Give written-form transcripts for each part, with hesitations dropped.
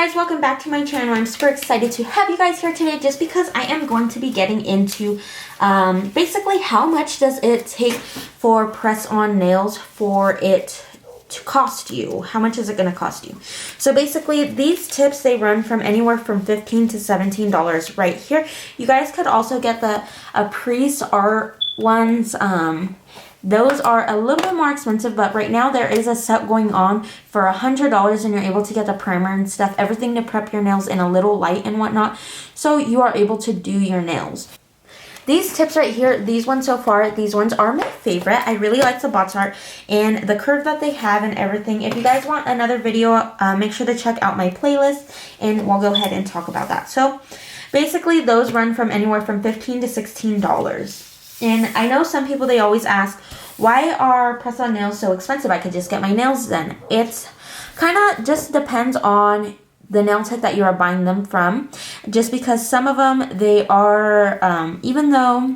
guys, welcome back to my channel. I'm super excited to have you guys here today just because I am going to be getting into basically how much does it take for press-on nails for it to cost you. How much is it going to cost you? So basically these tips, they run from anywhere from $15 to $17 right here. You guys could also get the Presson art ones. Those are a little bit more expensive, but right now there is a set going on for $100 and you're able to get the primer and stuff, everything to prep your nails in a little light and whatnot, so you are able to do your nails. These tips right here, these ones so far, these ones are my favorite. I really like the box art and the curve that they have and everything. If you guys want another video, make sure to check out my playlist and we'll go ahead and talk about that. So basically those run from anywhere from $15 to $16. And I know some people, they always ask, why are press-on nails so expensive? I could just get my nails done. It's kind of just depends on the nail tech that you are buying them from. Just because some of them, they are, even though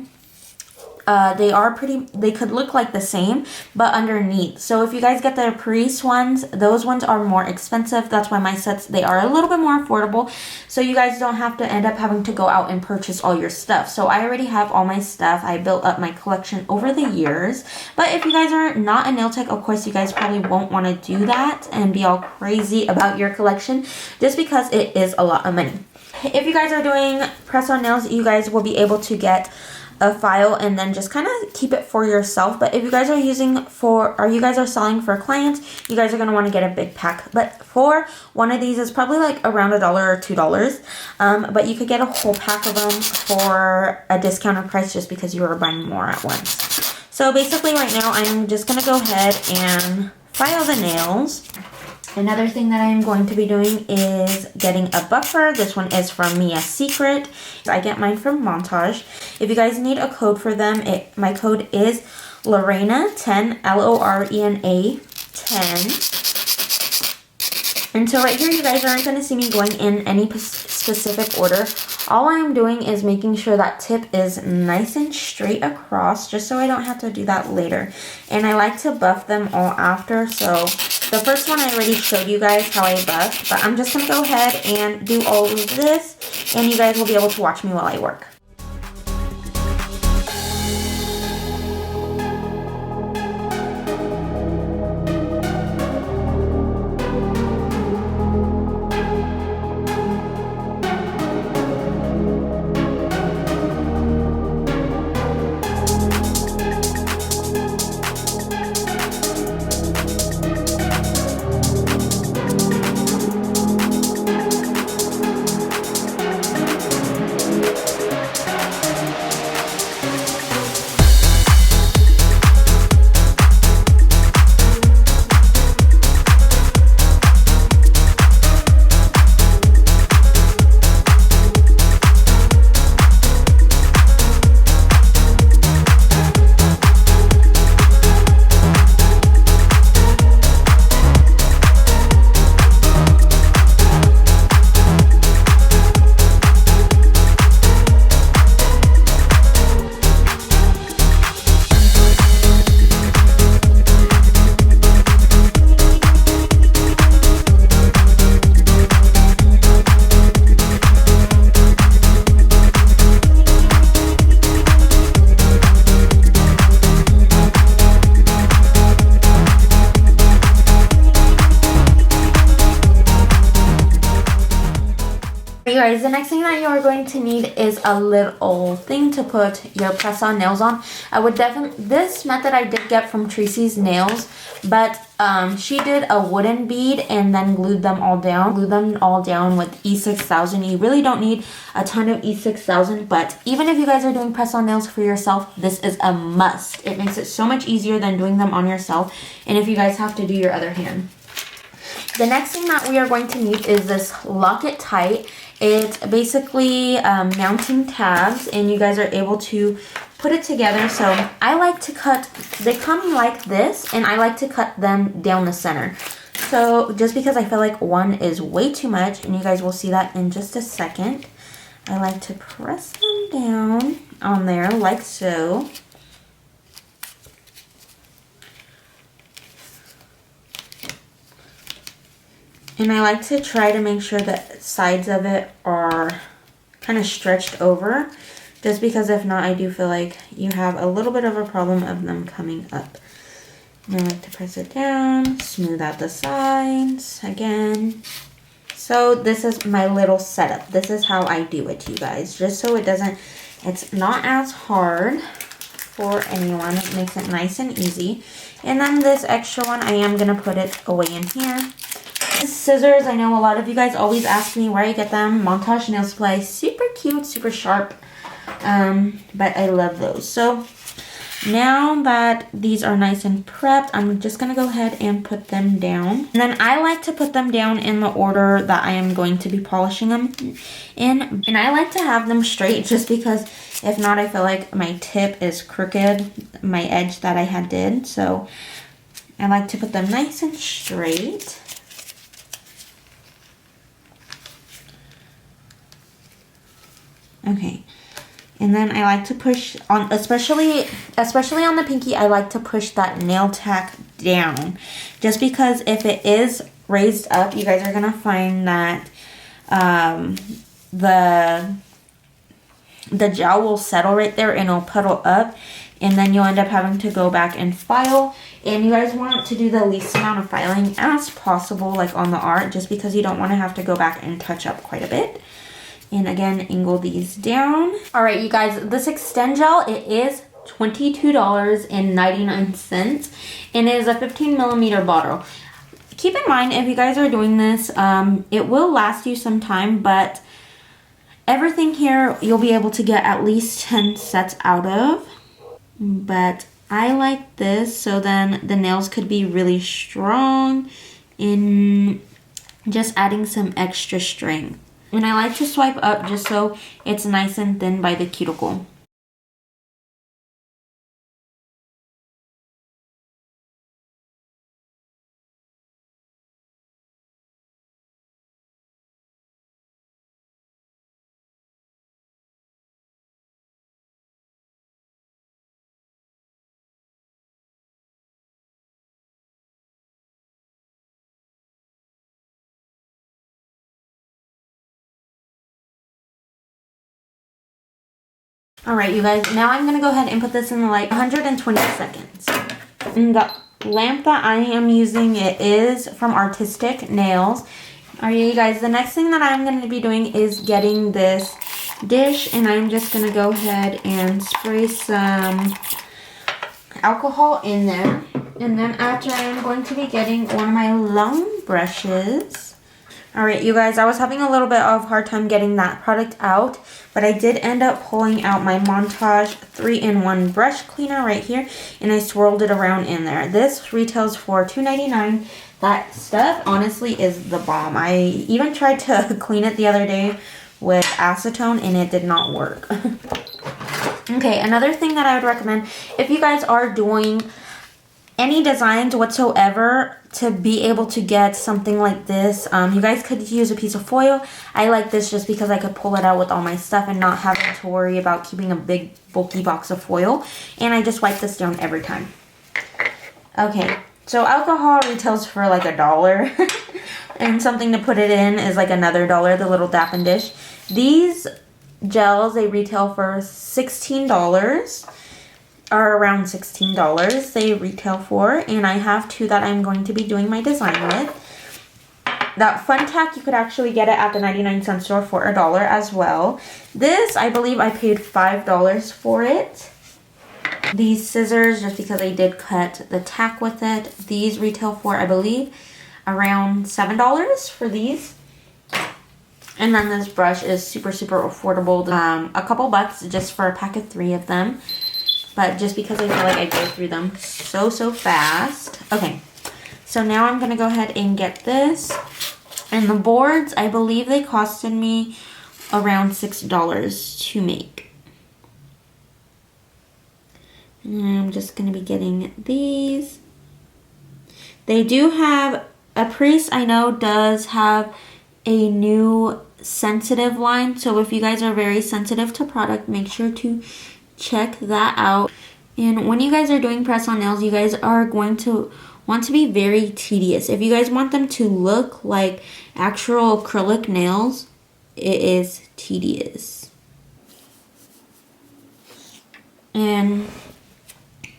they are pretty, they could look like the same, but underneath. So if you guys get the Presson ones, those ones are more expensive. That's why my sets, they are a little bit more affordable. So you guys don't have to end up having to go out and purchase all your stuff. So I already have all my stuff. I built up my collection over the years. But if you guys are not a nail tech, of course, you guys probably won't want to do that and be all crazy about your collection just because it is a lot of money. If you guys are doing press-on nails, you guys will be able to get a file and then just kind of keep it for yourself. But if you guys are using for, or you guys are selling for clients, you guys are going to want to get a big pack. But for one of these, it's probably like around $1 or $2. But you could get a whole pack of them for a discounted price just because you are buying more at once. So basically right now, I'm just going to go ahead and file the nails. Another thing that I'm going to be doing is getting a buffer. This one is from Circut. I get mine from Montage. If you guys need a code for them, my code is Lorena10, Lorena 10. And so right here, you guys aren't going to see me going in any specific order. All I'm doing is making sure that tip is nice and straight across, just so I don't have to do that later. And I like to buff them all after. So the first one I already showed you guys how I buff, but I'm just going to go ahead and do all of this, and you guys will be able to watch me while I work. You guys, the next thing that you are going to need is a little thing to put your press-on nails on. I would definitely, this method I did get from Tracy's Nails, but she did a wooden bead and then glued them all down. Glue them all down with E6000. You really don't need a ton of E6000, but even if you guys are doing press-on nails for yourself, this is a must. It makes it so much easier than doing them on yourself, and if you guys have to do your other hand. The next thing that we are going to need is this Lock It Tight. It's basically mounting tabs, and you guys are able to put it together. So I like to cut, they come like this, and I like to cut them down the center. So just because I feel like one is way too much, and you guys will see that in just a second, I like to press them down on there like so. And I like to try to make sure that sides of it are kind of stretched over, just because if not, I do feel like you have a little bit of a problem of them coming up. And I like to press it down, smooth out the sides again. So this is my little setup. This is how I do it, you guys, just so it's not as hard for anyone. It makes it nice and easy. And then this extra one, I am gonna put it away in here. Scissors, I know a lot of you guys always ask me where I get them. Montage Nail Supply, super cute, super sharp, but I love those. So now that these are nice and prepped, I'm just gonna go ahead and put them down. And then I like to put them down in the order that I am going to be polishing them in. And I like to have them straight, just because if not, I feel like my tip is crooked, my edge that I did. So I like to put them nice and straight. Okay, and then I like to push on, especially on the pinky, I like to push that nail tack down, just because if it is raised up, you guys are gonna find that the gel will settle right there and it'll puddle up, and then you'll end up having to go back and file. And you guys want to do the least amount of filing as possible, like on the art, just because you don't want to have to go back and touch up quite a bit. And again, angle these down. All right, you guys, this extend gel, it is $22.99, and it is a 15 millimeter bottle. Keep in mind, if you guys are doing this, it will last you some time, but everything here you'll be able to get at least 10 sets out of. But I like this, so then the nails could be really strong in just adding some extra strength. And I like to swipe up just so it's nice and thin by the cuticle. Alright, you guys, now I'm going to go ahead and put this in the light 120 seconds. And the lamp that I am using, it is from Artistic Nails. Alright, you guys, the next thing that I'm going to be doing is getting this dish, and I'm just going to go ahead and spray some alcohol in there. And then after, I am going to be getting one of my long brushes. Alright, you guys, I was having a little bit of a hard time getting that product out, but I did end up pulling out my Montage 3-in-1 brush cleaner right here, and I swirled it around in there. This retails for $2.99. That stuff, honestly, is the bomb. I even tried to clean it the other day with acetone, and it did not work. Okay, another thing that I would recommend, if you guys are doing any designs whatsoever, to be able to get something like this, you guys could use a piece of foil. I like this just because I could pull it out with all my stuff and not having to worry about keeping a big bulky box of foil. And I just wipe this down every time. Okay, so alcohol retails for like $1 and something to put it in is like another $1, the little Dappin dish. These gels, they retail for $16. Are around $16 they retail for, and I have two that I'm going to be doing my design with. That fun tack, you could actually get it at the 99-cent store for $1 as well. This, I believe I paid $5 for it. These scissors, just because I did cut the tack with it, these retail for, I believe, around $7 for these. And then this brush is super, super affordable. A couple bucks just for a pack of 3 of them. But just because I feel like I go through them so fast. Okay, so now I'm going to go ahead and get this. And the boards, I believe they costed me around $6 to make. And I'm just going to be getting these. They do have, a Priest I know does have a new sensitive line. So if you guys are very sensitive to product, make sure to check that out. And when you guys are doing press on nails, you guys are going to want to be very tedious. If you guys want them to look like actual acrylic nails, it is tedious. And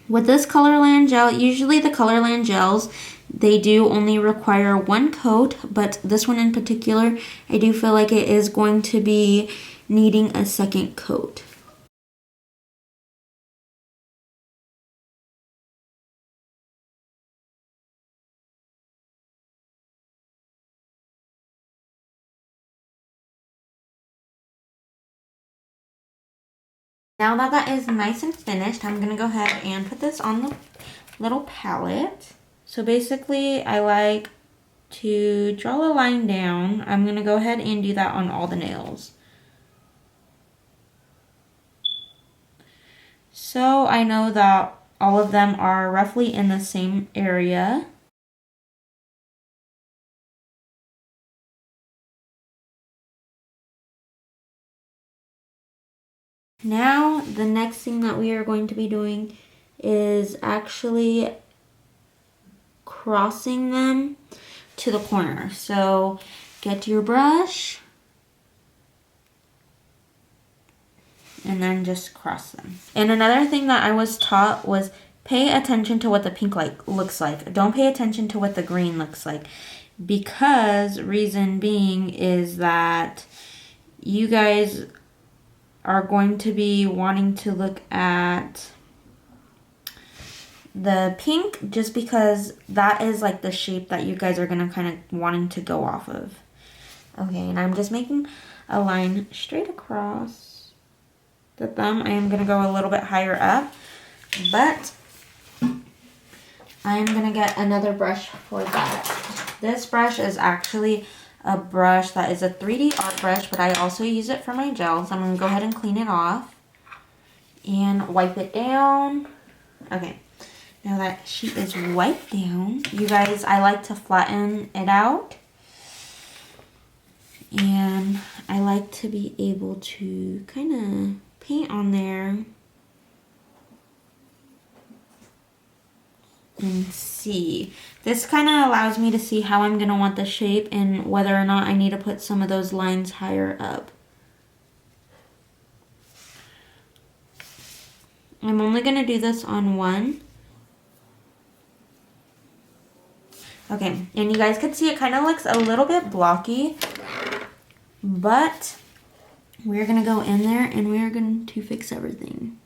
with this Colorland gel, usually the Colorland gels, they do only require one coat, but this one in particular, I do feel like it is going to be needing a second coat. Now that that is nice and finished, I'm going to go ahead and put this on the little palette. So basically, I like to draw a line down. I'm going to go ahead and do that on all the nails. So I know that all of them are roughly in the same area. Now, the next thing that we are going to be doing is actually crossing them to the corner. So, get your brush and then just cross them. And another thing that I was taught was pay attention to what the pink looks like. Don't pay attention to what the green looks like. Because, reason being is that you guys are going to be wanting to look at the pink just because that is like the shape that you guys are going to kind of wanting to go off of. Okay, and I'm just making a line straight across the thumb. I am going to go a little bit higher up, but I am going to get another brush for that. This brush is actually a brush that is a 3D art brush, but I also use it for my gels. I'm going to go ahead and clean it off and wipe it down. Okay, now that sheet is wiped down, you guys, I like to flatten it out. And I like to be able to kind of paint on there and see. This kind of allows me to see how I'm going to want the shape and whether or not I need to put some of those lines higher up. I'm only going to do this on one. Okay, and you guys can see it kind of looks a little bit blocky, but we're going to go in there and we're going to fix everything.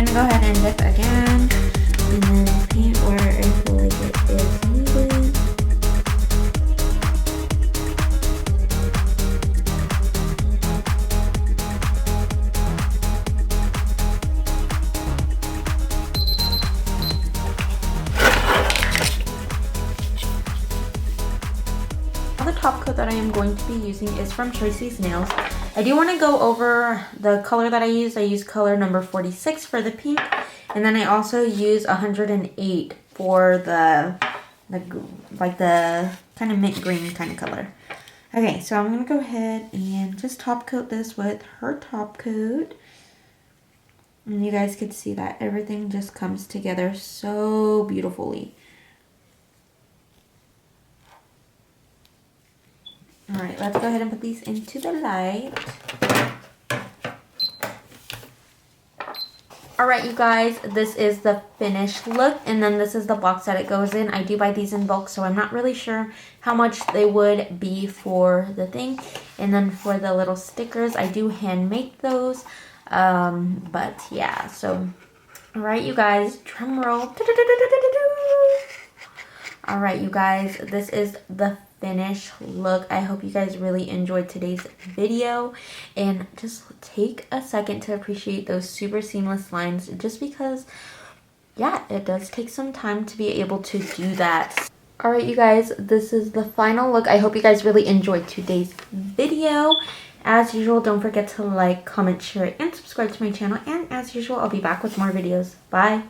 gonna go ahead and dip again and then paint where I feel like it is needed. The top coat that I am going to be using is from Tracy's Nails. I do want to go over the color that I use. I use color number 46 for the pink, and then I also use 108 for the kind of mint green kind of color. Okay, so I'm gonna go ahead and just top coat this with her top coat, and you guys can see that everything just comes together so beautifully. Alright, let's go ahead and put these into the light. Alright, you guys, this is the finished look, and then this is the box that it goes in. I do buy these in bulk, so I'm not really sure how much they would be for the thing. And then for the little stickers, I do hand make those. But yeah, so, alright, you guys, drum roll. Alright, you guys, this is the finished look. I hope you guys really enjoyed today's video, and just take a second to appreciate those super seamless lines, just because, yeah, it does take some time to be able to do that. Alright, you guys, this is the final look. I hope you guys really enjoyed today's video. As usual, don't forget to like, comment, share, and subscribe to my channel, and as usual, I'll be back with more videos. Bye!